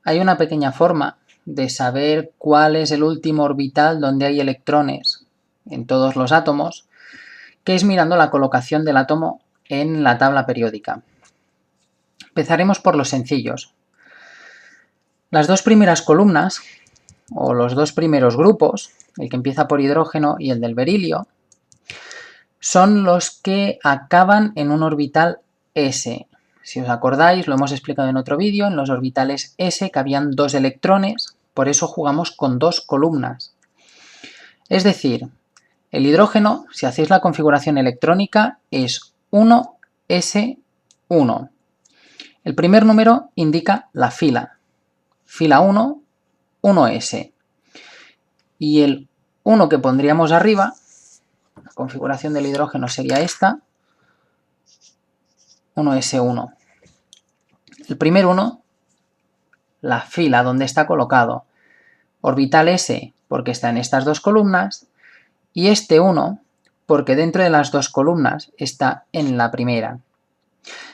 hay una pequeña forma de saber cuál es el último orbital donde hay electrones en todos los átomos, que es mirando la colocación del átomo en la tabla periódica. Empezaremos por los sencillos. Las dos primeras columnas, o los dos primeros grupos, el que empieza por hidrógeno y el del berilio, son los que acaban en un orbital S. Si os acordáis, lo hemos explicado en otro vídeo, en los orbitales S cabían dos electrones, por eso jugamos con dos columnas. Es decir, el hidrógeno, si hacéis la configuración electrónica, es 1s1. El primer número indica la fila. Fila 1, 1s. Y el 1 que pondríamos arriba, la configuración del hidrógeno sería esta, 1s1. El primer 1, la fila donde está colocado. Orbital S porque está en estas dos columnas y este 1 porque dentro de las dos columnas está en la primera.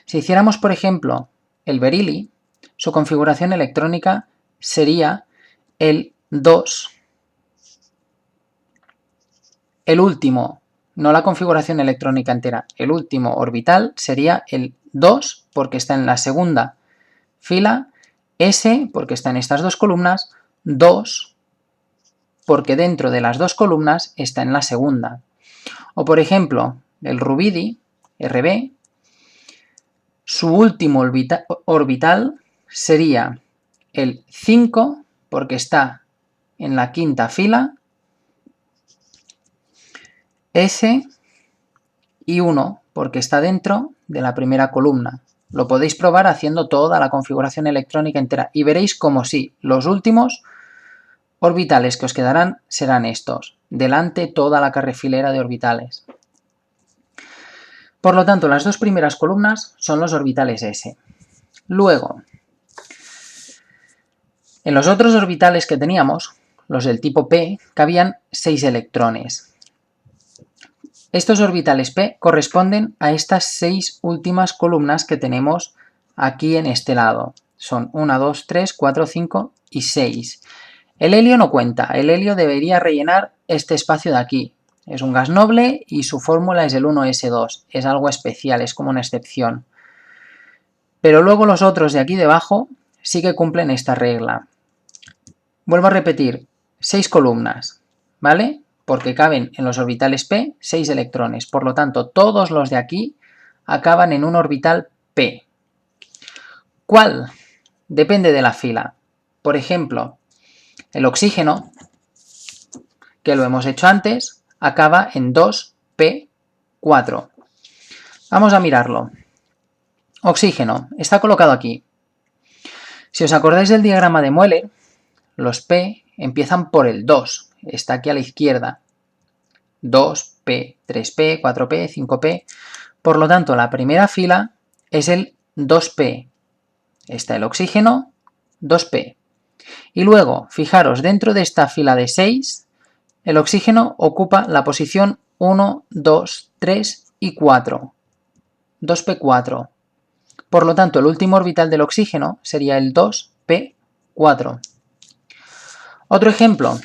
Si hiciéramos, por ejemplo, el berilio, su configuración electrónica sería el 2. El último, no la configuración electrónica entera, el último orbital sería el 2 porque está en la segunda fila, S porque está en estas dos columnas, 2 porque dentro de las dos columnas está en la segunda. O por ejemplo, el rubidio, Rb, su último orbital sería el 5 porque está en la quinta fila, S y 1 porque está dentro de la primera columna. Lo podéis probar haciendo toda la configuración electrónica entera y veréis como sí, los últimos orbitales que os quedarán serán estos. Delante toda la carrefilera de orbitales. Por lo tanto, las dos primeras columnas son los orbitales S. Luego, en los otros orbitales que teníamos, los del tipo P, cabían 6 electrones. Estos orbitales P corresponden a estas 6 últimas columnas que tenemos aquí en este lado. Son 1, 2, 3, 4, 5 y 6. El helio no cuenta, el helio debería rellenar este espacio de aquí. Es un gas noble y su fórmula es el 1s2. Es algo especial, es como una excepción. Pero luego los otros de aquí debajo sí que cumplen esta regla. Vuelvo a repetir, 6 columnas, ¿vale? Porque caben en los orbitales P 6 electrones. Por lo tanto, todos los de aquí acaban en un orbital P. ¿Cuál? Depende de la fila. Por ejemplo, el oxígeno, que lo hemos hecho antes, acaba en 2p4. Vamos a mirarlo. Oxígeno, está colocado aquí. Si os acordáis del diagrama de Mueller, los P empiezan por el 2. Está aquí a la izquierda. 2p, 3p, 4p, 5p. Por lo tanto, la primera fila es el 2p. Está el oxígeno, 2p. Y luego, fijaros, dentro de esta fila de 6, el oxígeno ocupa la posición 1, 2, 3 y 4. 2p4. Por lo tanto, el último orbital del oxígeno sería el 2p4. Otro ejemplo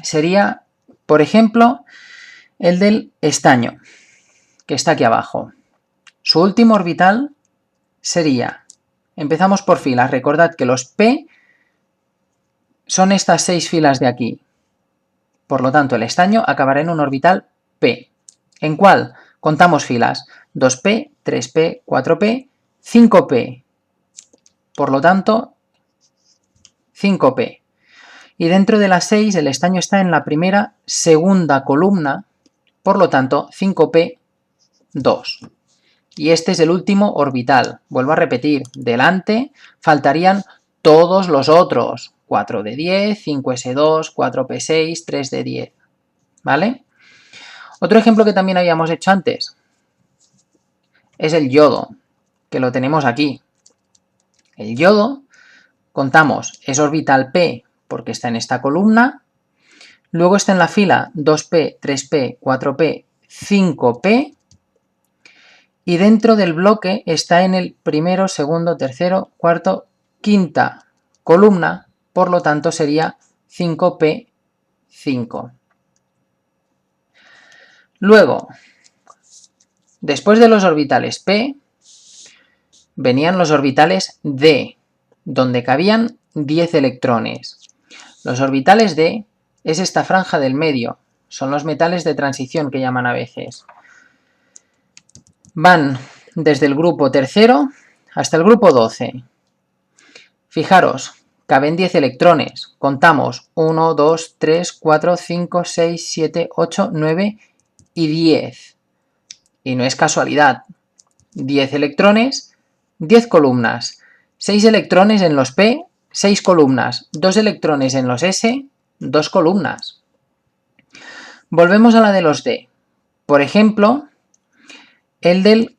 sería, por ejemplo, el del estaño, que está aquí abajo. Su último orbital sería, empezamos por filas, recordad que los P son estas 6 filas de aquí. Por lo tanto, el estaño acabará en un orbital P. ¿En cuál? Contamos filas. 2p, 3p, 4p, 5p. Por lo tanto, 5p. Y dentro de las 6, el estaño está en la primera, segunda columna. Por lo tanto, 5p2. Y este es el último orbital. Vuelvo a repetir, delante faltarían todos los otros. 4 de 10, 5s2, 4p6, 3 de 10. ¿Vale? Otro ejemplo que también habíamos hecho antes es el yodo, que lo tenemos aquí. El yodo, contamos, es orbital P porque está en esta columna. Luego está en la fila 2p, 3p, 4p, 5p. Y dentro del bloque está en el primero, segundo, tercero, cuarto, quinta columna, por lo tanto sería 5p5. Luego, después de los orbitales p, venían los orbitales d, donde cabían 10 electrones. Los orbitales d es esta franja del medio, son los metales de transición que llaman a veces. Van desde el grupo tercero hasta el grupo 12. Fijaros, caben 10 electrones. Contamos 1, 2, 3, 4, 5, 6, 7, 8, 9 y 10. Y no es casualidad. 10 electrones, 10 columnas. 6 electrones en los P, 6 columnas. 2 electrones en los S, 2 columnas. Volvemos a la de los D. Por ejemplo, el del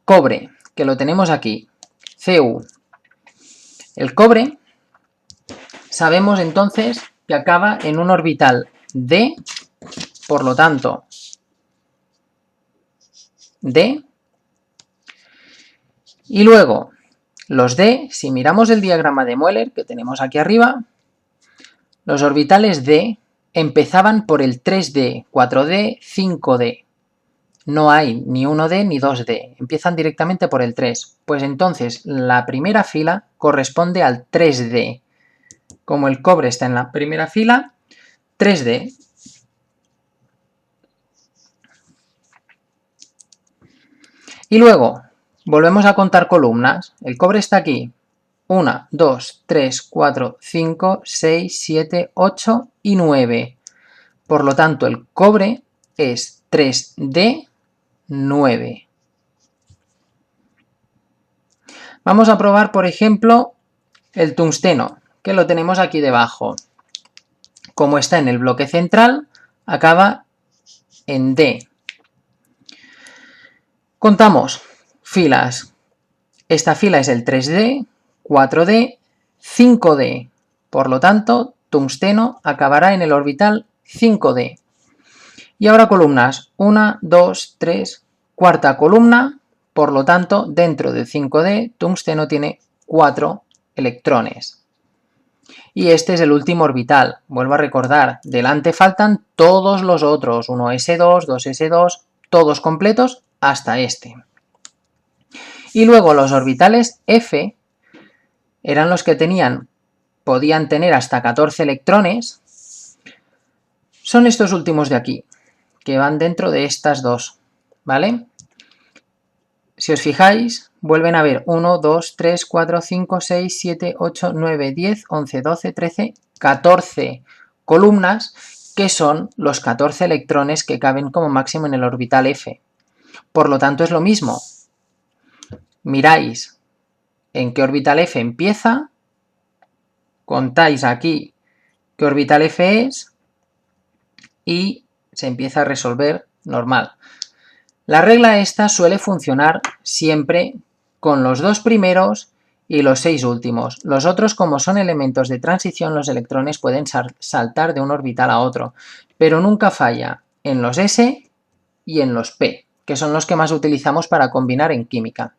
cobre, que lo tenemos aquí, Cu. El cobre, sabemos entonces que acaba en un orbital D, por lo tanto, D. Y luego, los D, si miramos el diagrama de Mueller que tenemos aquí arriba, los orbitales D empezaban por el 3D, 4D, 5D. No hay ni 1D ni 2D, empiezan directamente por el 3. Pues entonces la primera fila corresponde al 3D. Como el cobre está en la primera fila, 3D. Y luego, volvemos a contar columnas. El cobre está aquí. 1, 2, 3, 4, 5, 6, 7, 8 y 9. Por lo tanto, el cobre es 3D, 9. Vamos a probar, por ejemplo, el tungsteno, que lo tenemos aquí debajo. Como está en el bloque central, acaba en D. Contamos filas. Esta fila es el 3D, 4D, 5D. Por lo tanto, tungsteno acabará en el orbital 5D. Y ahora columnas. 1, 2, 3, cuarta columna. Por lo tanto, dentro del 5D, tungsteno tiene 4 electrones. Y este es el último orbital. Vuelvo a recordar, delante faltan todos los otros. 1s2, 2s2, todos completos hasta este. Y luego los orbitales F eran los que podían tener hasta 14 electrones. Son estos últimos de aquí, que van dentro de estas dos, ¿vale? Si os fijáis, vuelven a haber 1, 2, 3, 4, 5, 6, 7, 8, 9, 10, 11, 12, 13, 14 columnas, que son los 14 electrones que caben como máximo en el orbital F. Por lo tanto, es lo mismo. Miráis en qué orbital F empieza, contáis aquí qué orbital F es y se empieza a resolver normal. La regla esta suele funcionar siempre con los dos primeros y los 6 últimos. Los otros, como son elementos de transición, los electrones pueden saltar de un orbital a otro, pero nunca falla en los S y en los P, que son los que más utilizamos para combinar en química.